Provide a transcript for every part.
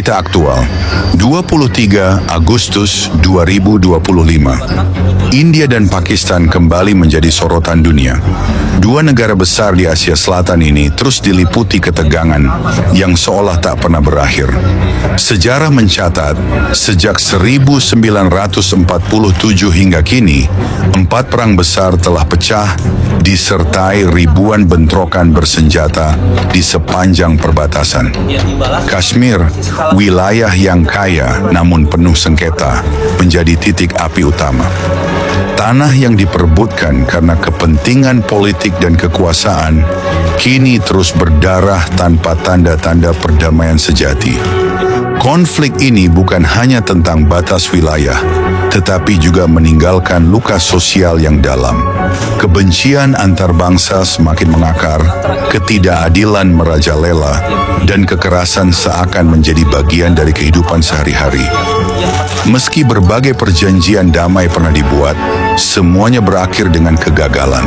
Berita aktual, 23 Agustus 2025. India dan Pakistan kembali menjadi sorotan dunia. Dua negara besar di Asia Selatan ini terus diliputi ketegangan yang seolah tak pernah berakhir. Sejarah mencatat, sejak 1947 hingga kini, 4 perang besar telah pecah, disertai ribuan bentrokan bersenjata di sepanjang perbatasan. Kashmir, wilayah yang kaya namun penuh sengketa, menjadi titik api utama. Tanah yang diperebutkan karena kepentingan politik dan kekuasaan kini terus berdarah tanpa tanda-tanda perdamaian sejati. Konflik ini bukan hanya tentang batas wilayah, tetapi juga meninggalkan luka sosial yang dalam. Kebencian antar bangsa semakin mengakar, ketidakadilan merajalela, dan kekerasan seakan menjadi bagian dari kehidupan sehari-hari. Meski berbagai perjanjian damai pernah dibuat, semuanya berakhir dengan kegagalan.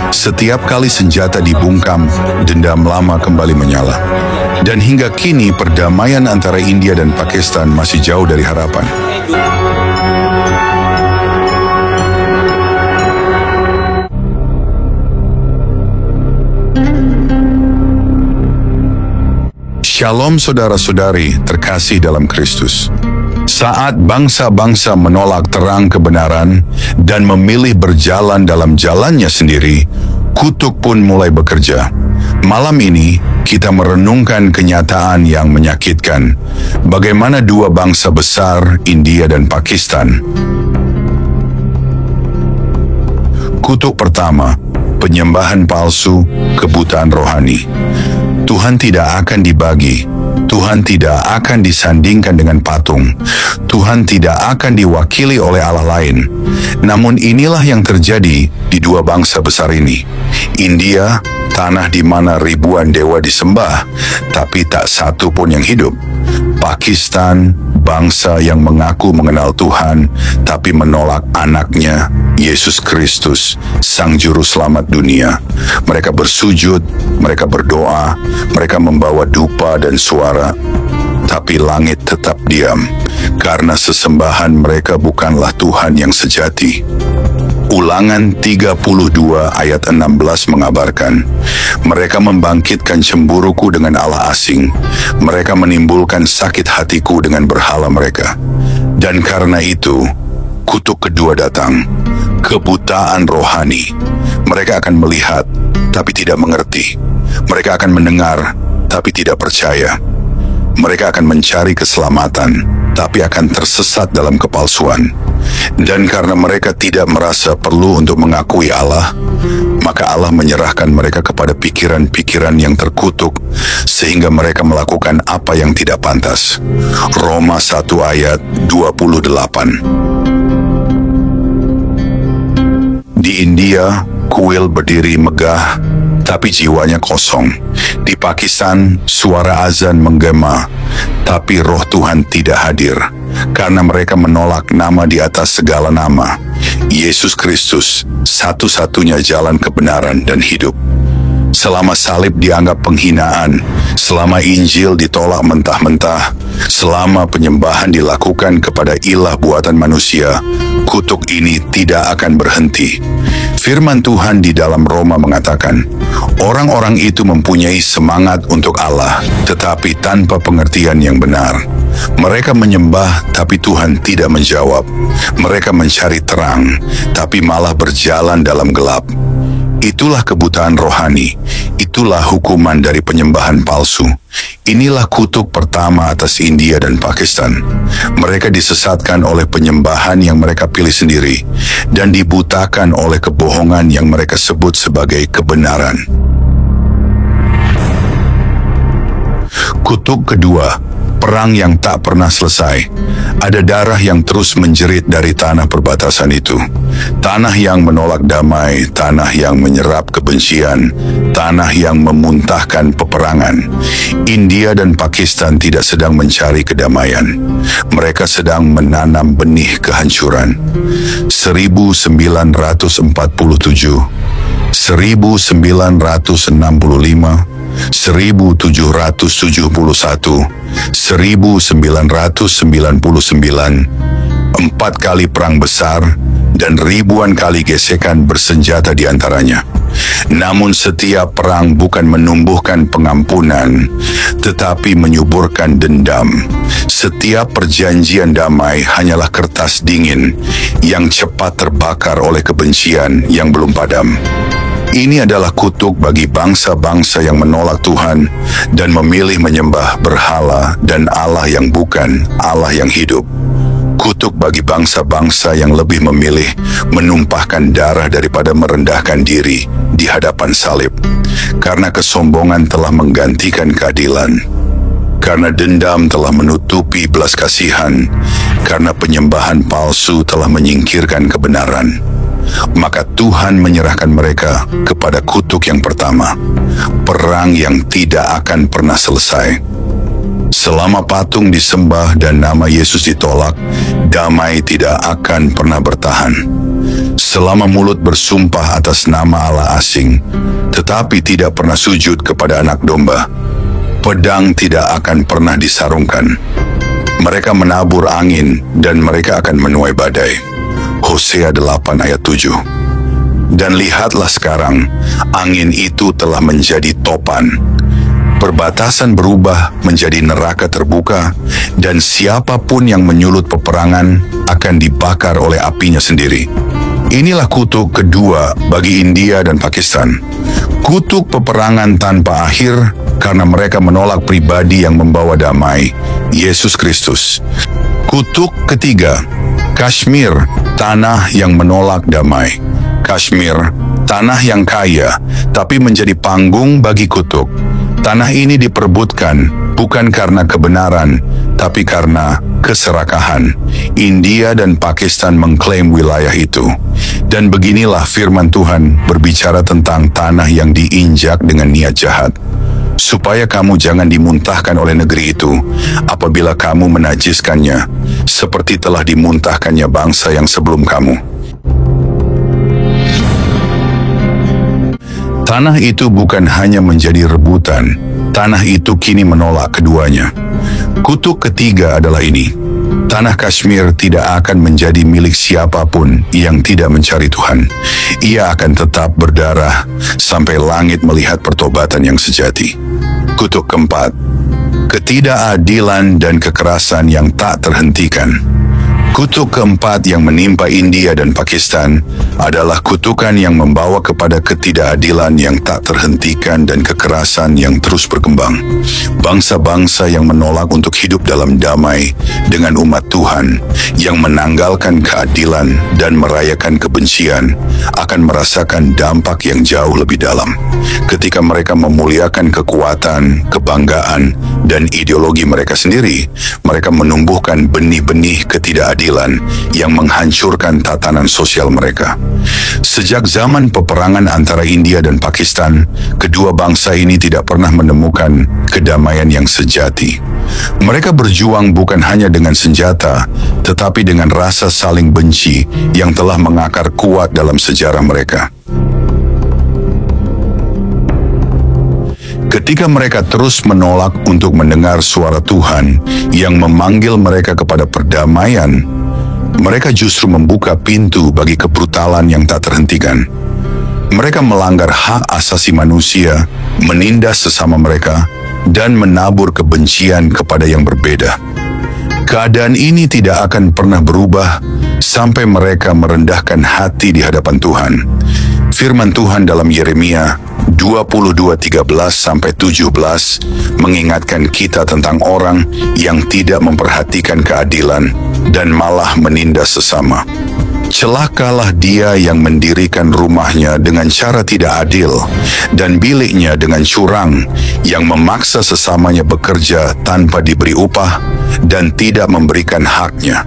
Setiap kali senjata dibungkam, dendam lama kembali menyala. Dan hingga kini perdamaian antara India dan Pakistan masih jauh dari harapan. Shalom saudara-saudari terkasih dalam Kristus. Saat bangsa-bangsa menolak terang kebenaran dan memilih berjalan dalam jalannya sendiri, kutuk pun mulai bekerja. Malam ini, kita merenungkan kenyataan yang menyakitkan. Bagaimana dua bangsa besar, India dan Pakistan. Kutuk pertama, penyembahan palsu, kebutaan rohani. Tuhan tidak akan dibagi, Tuhan tidak akan disandingkan dengan patung, Tuhan tidak akan diwakili oleh Allah lain. Namun inilah yang terjadi di dua bangsa besar ini. India, tanah di mana ribuan dewa disembah, tapi tak satu pun yang hidup. Pakistan, bangsa yang mengaku mengenal Tuhan, tapi menolak anaknya, Yesus Kristus, Sang Juru Selamat dunia. Mereka bersujud, mereka berdoa, mereka membawa dupa dan suara, tapi langit tetap diam, karena sesembahan mereka bukanlah Tuhan yang sejati. Ulangan 32 ayat 16 mengabarkan, mereka membangkitkan cemburuku dengan Allah asing, mereka menimbulkan sakit hatiku dengan berhala mereka. Dan karena itu, kutuk kedua datang, kebutaan rohani. Mereka akan melihat, tapi tidak mengerti. Mereka akan mendengar, tapi tidak percaya. Mereka akan mencari keselamatan, tapi akan tersesat dalam kepalsuan. Dan karena mereka tidak merasa perlu untuk mengakui Allah, maka Allah menyerahkan mereka kepada pikiran-pikiran yang terkutuk, sehingga mereka melakukan apa yang tidak pantas. Roma 1 ayat 28. Di India, kuil berdiri megah, tapi jiwanya kosong. Di Pakistan, suara azan menggema, tapi roh Tuhan tidak hadir. Karena mereka menolak nama di atas segala nama, Yesus Kristus, satu-satunya jalan kebenaran dan hidup. Selama salib dianggap penghinaan, selama Injil ditolak mentah-mentah, selama penyembahan dilakukan kepada ilah buatan manusia, kutuk ini tidak akan berhenti. Firman Tuhan di dalam Roma mengatakan, orang-orang itu mempunyai semangat untuk Allah, tetapi tanpa pengertian yang benar. Mereka menyembah, tapi Tuhan tidak menjawab. Mereka mencari terang, tapi malah berjalan dalam gelap. Itulah kebutaan rohani. Itulah hukuman dari penyembahan palsu. Inilah kutuk pertama atas India dan Pakistan. Mereka disesatkan oleh penyembahan yang mereka pilih sendiri dan dibutakan oleh kebohongan yang mereka sebut sebagai kebenaran. Kutuk kedua, perang yang tak pernah selesai. Ada darah yang terus menjerit dari tanah perbatasan itu. Tanah yang menolak damai, tanah yang menyerap kebencian, tanah yang memuntahkan peperangan. India dan Pakistan tidak sedang mencari kedamaian. Mereka sedang menanam benih kehancuran. 1947, 1965, 1771, 1999, 4 kali perang besar, dan ribuan kali gesekan bersenjata di antaranya. Namun setiap perang bukan menumbuhkan pengampunan, tetapi menyuburkan dendam. Setiap perjanjian damai hanyalah kertas dingin yang cepat terbakar oleh kebencian yang belum padam. Ini adalah kutuk bagi bangsa-bangsa yang menolak Tuhan dan memilih menyembah berhala dan Allah yang bukan Allah yang hidup. Kutuk bagi bangsa-bangsa yang lebih memilih menumpahkan darah daripada merendahkan diri di hadapan salib, karena kesombongan telah menggantikan keadilan, karena dendam telah menutupi belas kasihan, karena penyembahan palsu telah menyingkirkan kebenaran. Maka Tuhan menyerahkan mereka kepada kutuk yang pertama, perang yang tidak akan pernah selesai. Selama patung disembah dan nama Yesus ditolak, damai tidak akan pernah bertahan. Selama mulut bersumpah atas nama Allah asing, tetapi tidak pernah sujud kepada Anak Domba, pedang tidak akan pernah disarungkan. Mereka menabur angin dan mereka akan menuai badai. Hosea 8 ayat 7. Dan lihatlah sekarang, angin itu telah menjadi topan. Perbatasan berubah menjadi neraka terbuka, dan siapapun yang menyulut peperangan akan dibakar oleh apinya sendiri. Inilah kutuk kedua bagi India dan Pakistan. Kutuk peperangan tanpa akhir karena mereka menolak pribadi yang membawa damai, Yesus Kristus. Kutuk ketiga, Kashmir, tanah yang menolak damai. Kashmir, tanah yang kaya, tapi menjadi panggung bagi kutuk. Tanah ini diperebutkan bukan karena kebenaran, tapi karena keserakahan. India dan Pakistan mengklaim wilayah itu. Dan beginilah firman Tuhan berbicara tentang tanah yang diinjak dengan niat jahat, supaya kamu jangan dimuntahkan oleh negeri itu apabila kamu menajiskannya, seperti telah dimuntahkannya bangsa yang sebelum kamu. Tanah itu bukan hanya menjadi rebutan, tanah itu kini menolak keduanya. Kutuk ketiga adalah ini: tanah Kashmir tidak akan menjadi milik siapapun yang tidak mencari Tuhan. Ia akan tetap berdarah sampai langit melihat pertobatan yang sejati. Kutuk keempat, ketidakadilan dan kekerasan yang tak terhentikan. Kutuk keempat yang menimpa India dan Pakistan adalah kutukan yang membawa kepada ketidakadilan yang tak terhentikan dan kekerasan yang terus berkembang. Bangsa-bangsa yang menolak untuk hidup dalam damai dengan umat Tuhan, yang menanggalkan keadilan dan merayakan kebencian, akan merasakan dampak yang jauh lebih dalam. Ketika mereka memuliakan kekuatan, kebanggaan, dan ideologi mereka sendiri, mereka menumbuhkan benih-benih ketidakadilan yang menghancurkan tatanan sosial mereka. Sejak zaman peperangan antara India dan Pakistan, kedua bangsa ini tidak pernah menemukan kedamaian yang sejati. Mereka berjuang bukan hanya dengan senjata, tetapi dengan rasa saling benci yang telah mengakar kuat dalam sejarah mereka. Ketika mereka terus menolak untuk mendengar suara Tuhan yang memanggil mereka kepada perdamaian, mereka justru membuka pintu bagi kebrutalan yang tak terhentikan. Mereka melanggar hak asasi manusia, menindas sesama mereka, dan menabur kebencian kepada yang berbeda. Keadaan ini tidak akan pernah berubah sampai mereka merendahkan hati di hadapan Tuhan. Firman Tuhan dalam Yeremia 22:13-17 mengingatkan kita tentang orang yang tidak memperhatikan keadilan dan malah menindas sesama. Celakalah dia yang mendirikan rumahnya dengan cara tidak adil dan biliknya dengan curang, yang memaksa sesamanya bekerja tanpa diberi upah dan tidak memberikan haknya.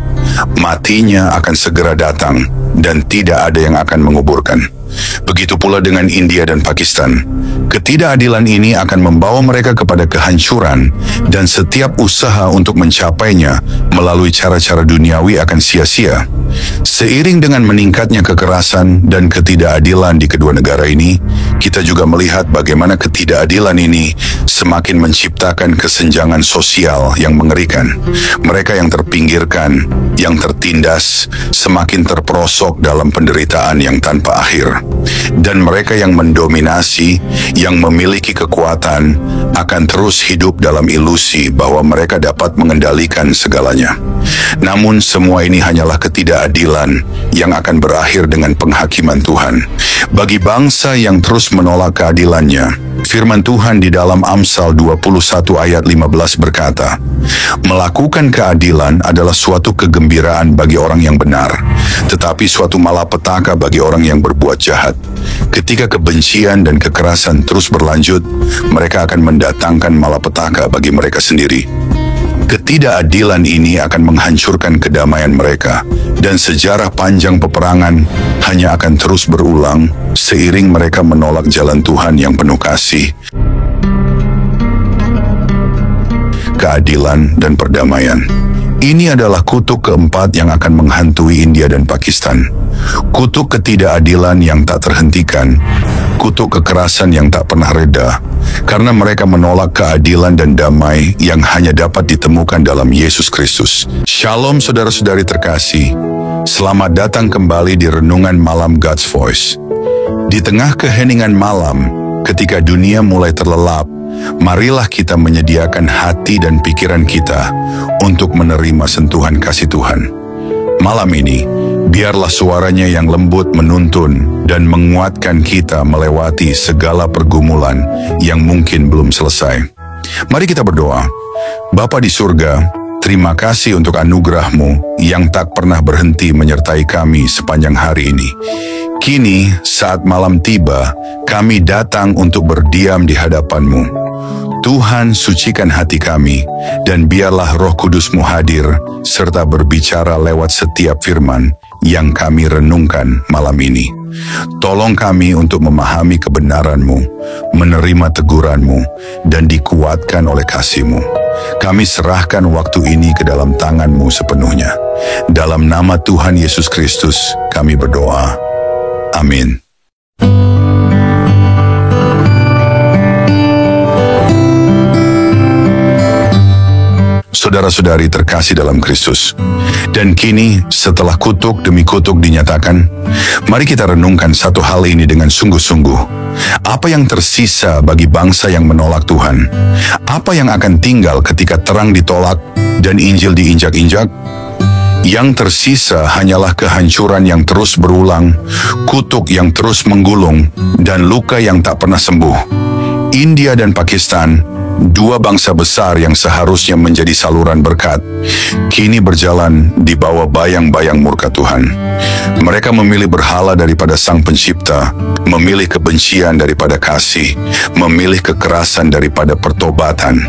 Matinya akan segera datang dan tidak ada yang akan menguburkan. Begitu pula dengan India dan Pakistan. Ketidakadilan ini akan membawa mereka kepada kehancuran dan setiap usaha untuk mencapainya melalui cara-cara duniawi akan sia-sia. Seiring dengan meningkatnya kekerasan dan ketidakadilan di kedua negara ini, kita juga melihat bagaimana ketidakadilan ini semakin menciptakan kesenjangan sosial yang mengerikan. Mereka yang terpinggirkan, yang tertindas, semakin terperosok dalam penderitaan yang tanpa akhir. Dan mereka yang mendominasi, yang memiliki kekuatan, akan terus hidup dalam ilusi bahwa mereka dapat mengendalikan segalanya. Namun semua ini hanyalah ketidakadilan yang akan berakhir dengan penghakiman Tuhan. Bagi bangsa yang terus menolak keadilannya, firman Tuhan di dalam Amsal 21 ayat 15 berkata, "Melakukan keadilan adalah suatu kegembiraan bagi orang yang benar, tetapi suatu malapetaka bagi orang yang berbuat jahat." Ketika kebencian dan kekerasan terus berlanjut, mereka akan mendatangkan malapetaka bagi mereka sendiri. Ketidakadilan ini akan menghancurkan kedamaian mereka, dan sejarah panjang peperangan hanya akan terus berulang seiring mereka menolak jalan Tuhan yang penuh kasih, keadilan, dan perdamaian. Ini adalah kutuk keempat yang akan menghantui India dan Pakistan. Kutuk ketidakadilan yang tak terhentikan, kutuk kekerasan yang tak pernah reda, karena mereka menolak keadilan dan damai yang hanya dapat ditemukan dalam Yesus Kristus. Shalom saudara-saudari terkasih, selamat datang kembali di Renungan Malam God's Voice. Di tengah keheningan malam, ketika dunia mulai terlelap, marilah kita menyediakan hati dan pikiran kita untuk menerima sentuhan kasih Tuhan. Malam ini, biarlah suaranya yang lembut menuntun dan menguatkan kita melewati segala pergumulan yang mungkin belum selesai. Mari kita berdoa. Bapa di surga, terima kasih untuk anugerah-Mu yang tak pernah berhenti menyertai kami sepanjang hari ini. Kini, saat malam tiba, kami datang untuk berdiam di hadapan-Mu. Tuhan, sucikan hati kami, dan biarlah Roh Kudus-Mu hadir, serta berbicara lewat setiap firman yang kami renungkan malam ini. Tolong kami untuk memahami kebenaran-Mu, menerima teguran-Mu, dan dikuatkan oleh kasih-Mu. Kami serahkan waktu ini ke dalam tangan-Mu sepenuhnya. Dalam nama Tuhan Yesus Kristus, kami berdoa. Amin. Saudara-saudari terkasih dalam Kristus. Dan kini, setelah kutuk demi kutuk dinyatakan, mari kita renungkan satu hal ini dengan sungguh-sungguh. Apa yang tersisa bagi bangsa yang menolak Tuhan? Apa yang akan tinggal ketika terang ditolak dan Injil diinjak-injak? Yang tersisa hanyalah kehancuran yang terus berulang, kutuk yang terus menggulung, dan luka yang tak pernah sembuh. India dan Pakistan, dua bangsa besar yang seharusnya menjadi saluran berkat, kini berjalan di bawah bayang-bayang murka Tuhan. Mereka memilih berhala daripada Sang Pencipta, memilih kebencian daripada kasih, memilih kekerasan daripada pertobatan.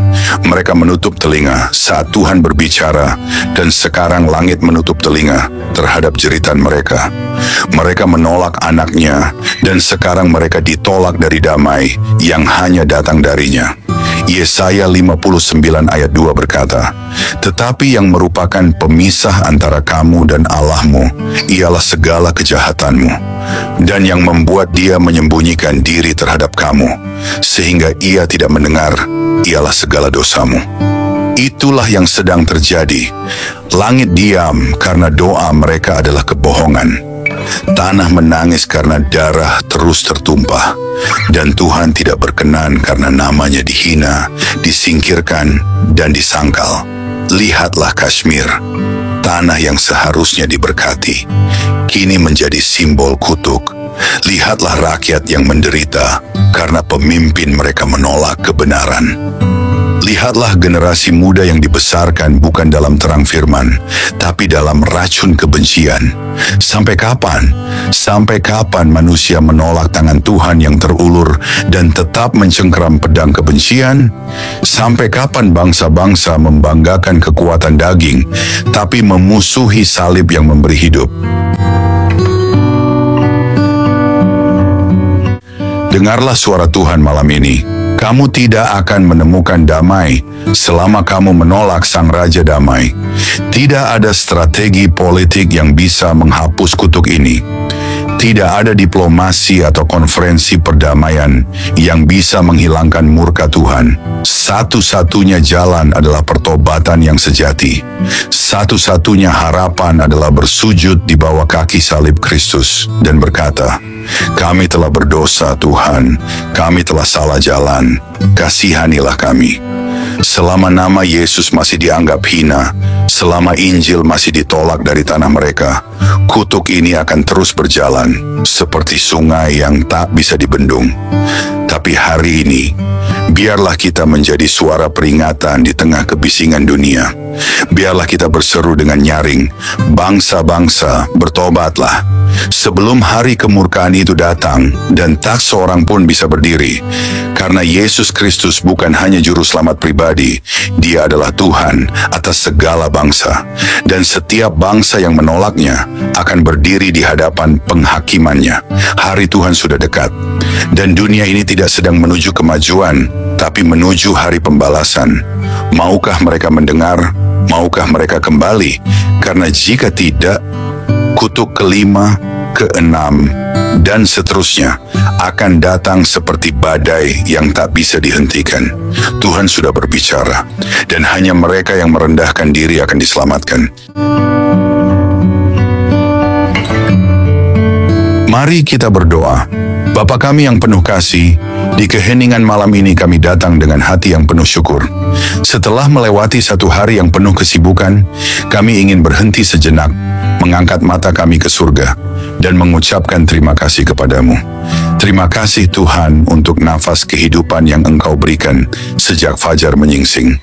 Mereka menutup telinga saat Tuhan berbicara, dan sekarang langit menutup telinga terhadap jeritan mereka. Mereka menolak anaknya, dan sekarang mereka ditolak dari damai yang hanya datang darinya. Yesaya 59 ayat 2 berkata, "Tetapi yang merupakan pemisah antara kamu dan Allah-Mu ialah segala kejahatanmu, dan yang membuat dia menyembunyikan diri terhadap kamu, sehingga ia tidak mendengar, ialah segala dosamu." Itulah yang sedang terjadi. Langit diam karena doa mereka adalah kebohongan. Tanah menangis karena darah terus tertumpah, dan Tuhan tidak berkenan karena namanya dihina, disingkirkan, dan disangkal. Lihatlah Kashmir, tanah yang seharusnya diberkati, kini menjadi simbol kutuk. Lihatlah rakyat yang menderita karena pemimpin mereka menolak kebenaran. Lihatlah generasi muda yang dibesarkan bukan dalam terang firman, tapi dalam racun kebencian. Sampai kapan? Sampai kapan manusia menolak tangan Tuhan yang terulur dan tetap mencengkeram pedang kebencian? Sampai kapan bangsa-bangsa membanggakan kekuatan daging, tapi memusuhi salib yang memberi hidup? Dengarlah suara Tuhan malam ini. Kamu tidak akan menemukan damai selama kamu menolak Sang Raja Damai. Tidak ada strategi politik yang bisa menghapus kutuk ini. Tidak ada diplomasi atau konferensi perdamaian yang bisa menghilangkan murka Tuhan. Satu-satunya jalan adalah pertobatan yang sejati. Satu-satunya harapan adalah bersujud di bawah kaki salib Kristus dan berkata, "Kami telah berdosa, Tuhan. Kami telah salah jalan. Kasihanilah kami." Selama nama Yesus masih dianggap hina, selama Injil masih ditolak dari tanah mereka, kutuk ini akan terus berjalan seperti sungai yang tak bisa dibendung. Tapi hari ini, biarlah kita menjadi suara peringatan di tengah kebisingan dunia. Biarlah kita berseru dengan nyaring, "Bangsa-bangsa, bertobatlah." Sebelum hari kemurkaan itu datang dan tak seorang pun bisa berdiri. Karena Yesus Kristus bukan hanya juru selamat pribadi, Dia adalah Tuhan atas segala bangsa. Dan setiap bangsa yang menolaknya akan berdiri di hadapan penghakimannya. Hari Tuhan sudah dekat. Dan dunia ini tidak sedang menuju kemajuan, tapi menuju hari pembalasan. Maukah mereka mendengar? Maukah mereka kembali? Karena jika tidak, kutuk kelima, keenam, dan seterusnya akan datang seperti badai yang tak bisa dihentikan. Tuhan sudah berbicara, dan hanya mereka yang merendahkan diri akan diselamatkan. Mari kita berdoa. Bapa kami yang penuh kasih, di keheningan malam ini kami datang dengan hati yang penuh syukur. Setelah melewati satu hari yang penuh kesibukan, kami ingin berhenti sejenak, mengangkat mata kami ke surga, dan mengucapkan terima kasih kepadamu. Terima kasih Tuhan untuk nafas kehidupan yang Engkau berikan sejak fajar menyingsing.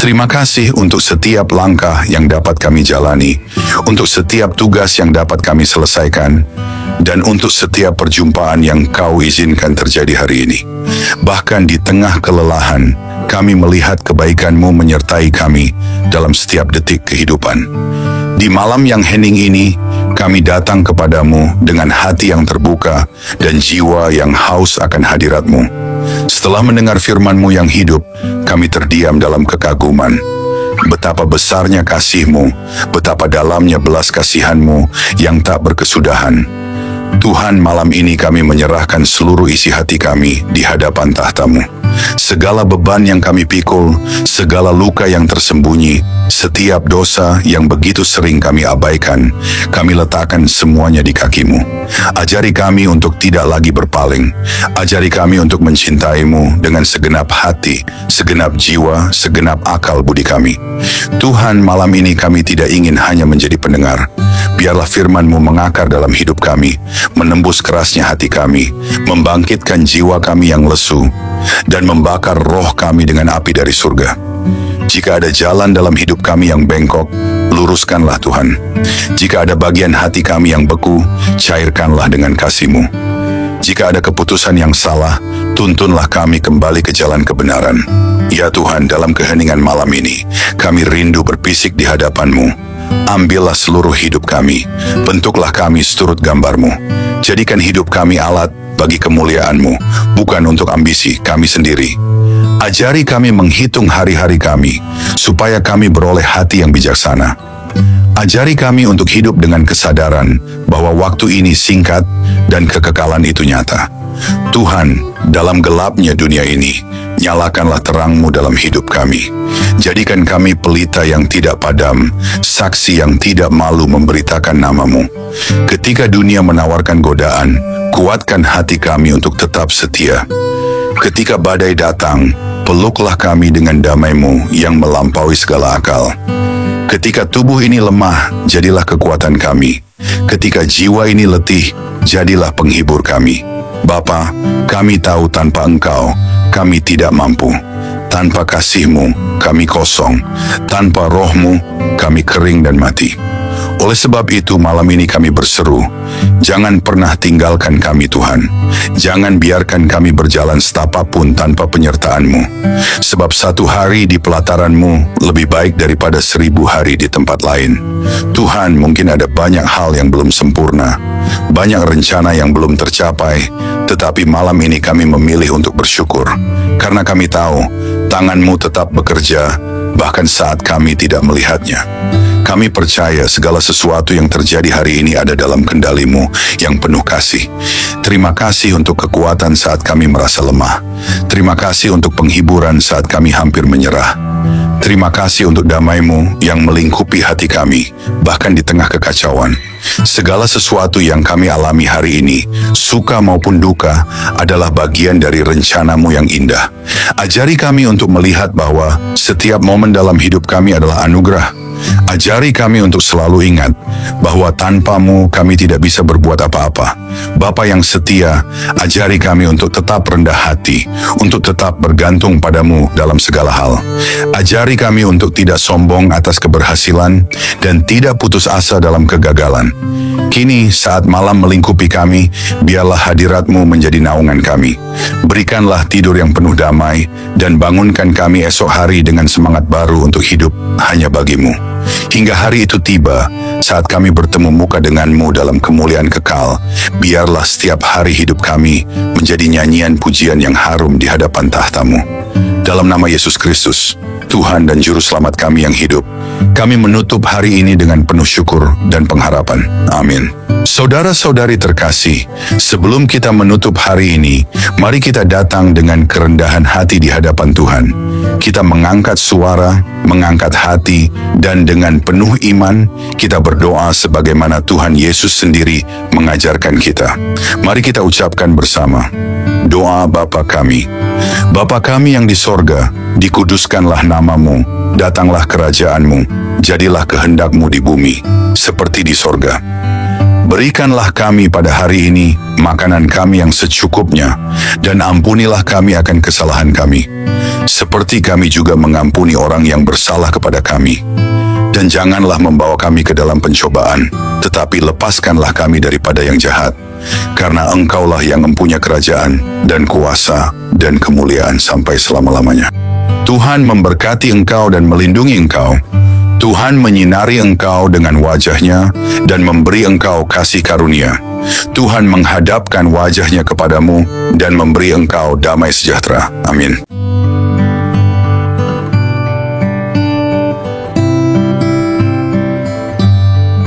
Terima kasih untuk setiap langkah yang dapat kami jalani, untuk setiap tugas yang dapat kami selesaikan, dan untuk setiap perjumpaan yang Kau izinkan terjadi hari ini. Bahkan di tengah kelelahan, kami melihat kebaikan-Mu menyertai kami dalam setiap detik kehidupan. Di malam yang hening ini, kami datang kepadamu dengan hati yang terbuka dan jiwa yang haus akan hadirat-Mu. Setelah mendengar firman-Mu yang hidup, kami terdiam dalam kekaguman. Betapa besarnya kasih-Mu, betapa dalamnya belas kasihan-Mu yang tak berkesudahan. Tuhan, malam ini kami menyerahkan seluruh isi hati kami di hadapan tahta-Mu. Segala beban yang kami pikul, segala luka yang tersembunyi, setiap dosa yang begitu sering kami abaikan, kami letakkan semuanya di kaki-Mu. Ajari kami untuk tidak lagi berpaling. Ajari kami untuk mencintai-Mu dengan segenap hati, segenap jiwa, segenap akal budi kami. Tuhan, malam ini kami tidak ingin hanya menjadi pendengar. Biarlah firman-Mu mengakar dalam hidup kami, menembus kerasnya hati kami, membangkitkan jiwa kami yang lesu, dan membakar roh kami dengan api dari surga. Jika ada jalan dalam hidup kami yang bengkok, luruskanlah Tuhan. Jika ada bagian hati kami yang beku, cairkanlah dengan kasih-Mu. Jika ada keputusan yang salah, tuntunlah kami kembali ke jalan kebenaran. Ya Tuhan, dalam keheningan malam ini, kami rindu berpisik di hadapan-Mu. Ambillah seluruh hidup kami, bentuklah kami seturut gambar-Mu. Jadikan hidup kami alat bagi kemuliaan-Mu, bukan untuk ambisi kami sendiri. Ajari kami menghitung hari-hari kami, supaya kami beroleh hati yang bijaksana. Ajari kami untuk hidup dengan kesadaran bahwa waktu ini singkat dan kekekalan itu nyata. Tuhan, dalam gelapnya dunia ini, nyalakanlah terang-Mu dalam hidup kami. Jadikan kami pelita yang tidak padam, saksi yang tidak malu memberitakan nama-Mu. Ketika dunia menawarkan godaan, kuatkan hati kami untuk tetap setia. Ketika badai datang, peluklah kami dengan damai-Mu yang melampaui segala akal. Ketika tubuh ini lemah, jadilah kekuatan kami. Ketika jiwa ini letih, jadilah penghibur kami. Bapa, kami tahu tanpa Engkau, kami tidak mampu. Tanpa kasih-Mu, kami kosong. Tanpa roh-Mu, kami kering dan mati. Oleh sebab itu malam ini kami berseru, jangan pernah tinggalkan kami Tuhan. Jangan biarkan kami berjalan setapak pun tanpa penyertaan-Mu. Sebab 1 hari di pelataran-Mu lebih baik daripada 1000 hari di tempat lain. Tuhan, mungkin ada banyak hal yang belum sempurna, banyak rencana yang belum tercapai, tetapi malam ini kami memilih untuk bersyukur. Karena kami tahu, tangan-Mu tetap bekerja, bahkan saat kami tidak melihatnya. Kami percaya segala sesuatu yang terjadi hari ini ada dalam kendali-Mu yang penuh kasih. Terima kasih untuk kekuatan saat kami merasa lemah. Terima kasih untuk penghiburan saat kami hampir menyerah. Terima kasih untuk damai-Mu yang melingkupi hati kami, bahkan di tengah kekacauan. Segala sesuatu yang kami alami hari ini, suka maupun duka, adalah bagian dari rencana-Mu yang indah. Ajari kami untuk melihat bahwa setiap momen dalam hidup kami adalah anugerah. Ajari kami untuk selalu ingat bahwa tanpa-Mu kami tidak bisa berbuat apa-apa. Bapa yang setia, ajari kami untuk tetap rendah hati, untuk tetap bergantung pada-Mu dalam segala hal. Ajari kami untuk tidak sombong atas keberhasilan dan tidak putus asa dalam kegagalan. Kini saat malam melingkupi kami, biarlah hadirat-Mu menjadi naungan kami. Berikanlah tidur yang penuh damai dan bangunkan kami esok hari dengan semangat baru untuk hidup hanya bagi-Mu. Hingga hari itu tiba, saat kami bertemu muka dengan-Mu dalam kemuliaan kekal, biarlah setiap hari hidup kami menjadi nyanyian pujian yang harum di hadapan tahta-Mu. Dalam nama Yesus Kristus, Tuhan dan Juru Selamat kami yang hidup, kami menutup hari ini dengan penuh syukur dan pengharapan. Amin. Saudara-saudari terkasih, sebelum kita menutup hari ini, mari kita datang dengan kerendahan hati di hadapan Tuhan. Kita mengangkat suara, mengangkat hati, dan dengan penuh iman, kita berdoa sebagaimana Tuhan Yesus sendiri mengajarkan kita. Mari kita ucapkan bersama, doa Bapa kami. Bapa kami yang di sorga, dikuduskanlah nama-Mu, datanglah kerajaan-Mu, jadilah kehendak-Mu di bumi, seperti di sorga. Berikanlah kami pada hari ini makanan kami yang secukupnya, dan ampunilah kami akan kesalahan kami, seperti kami juga mengampuni orang yang bersalah kepada kami. Dan janganlah membawa kami ke dalam pencobaan, tetapi lepaskanlah kami daripada yang jahat. Karena Engkaulah yang mempunyai kerajaan, dan kuasa, dan kemuliaan sampai selama-lamanya. Tuhan memberkati engkau dan melindungi engkau. Tuhan menyinari engkau dengan wajah-Nya dan memberi engkau kasih karunia. Tuhan menghadapkan wajah-Nya kepadamu dan memberi engkau damai sejahtera. Amin.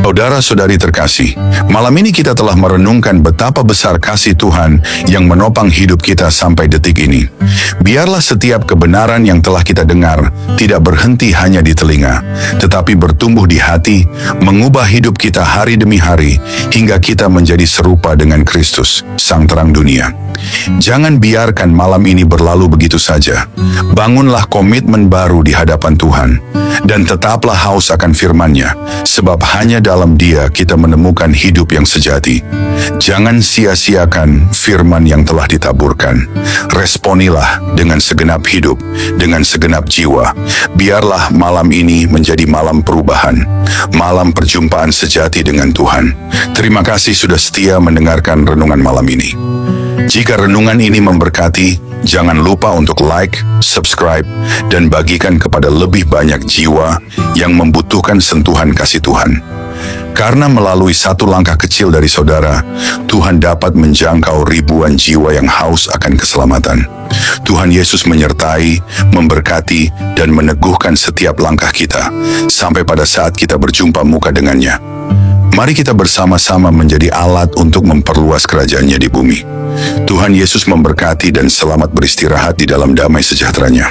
Saudara-saudari terkasih, malam ini kita telah merenungkan betapa besar kasih Tuhan yang menopang hidup kita sampai detik ini. Biarlah setiap kebenaran yang telah kita dengar tidak berhenti hanya di telinga, tetapi bertumbuh di hati, mengubah hidup kita hari demi hari, hingga kita menjadi serupa dengan Kristus, Sang Terang Dunia. Jangan biarkan malam ini berlalu begitu saja. Bangunlah komitmen baru di hadapan Tuhan, dan tetaplah haus akan firman-Nya, sebab hanya dalam Dia kita menemukan hidup yang sejati. Jangan sia-siakan firman yang telah ditaburkan. Responilah dengan segenap hidup, dengan segenap jiwa. Biarlah malam ini menjadi malam perubahan, malam perjumpaan sejati dengan Tuhan. Terima kasih sudah setia mendengarkan renungan malam ini. Jika renungan ini memberkati, jangan lupa untuk like, subscribe, dan bagikan kepada lebih banyak jiwa yang membutuhkan sentuhan kasih Tuhan. Karena melalui satu langkah kecil dari saudara, Tuhan dapat menjangkau ribuan jiwa yang haus akan keselamatan. Tuhan Yesus menyertai, memberkati, dan meneguhkan setiap langkah kita, sampai pada saat kita berjumpa muka dengannya. Mari kita bersama-sama menjadi alat untuk memperluas kerajaan-Nya di bumi. Tuhan Yesus memberkati dan selamat beristirahat di dalam damai sejahtera-Nya.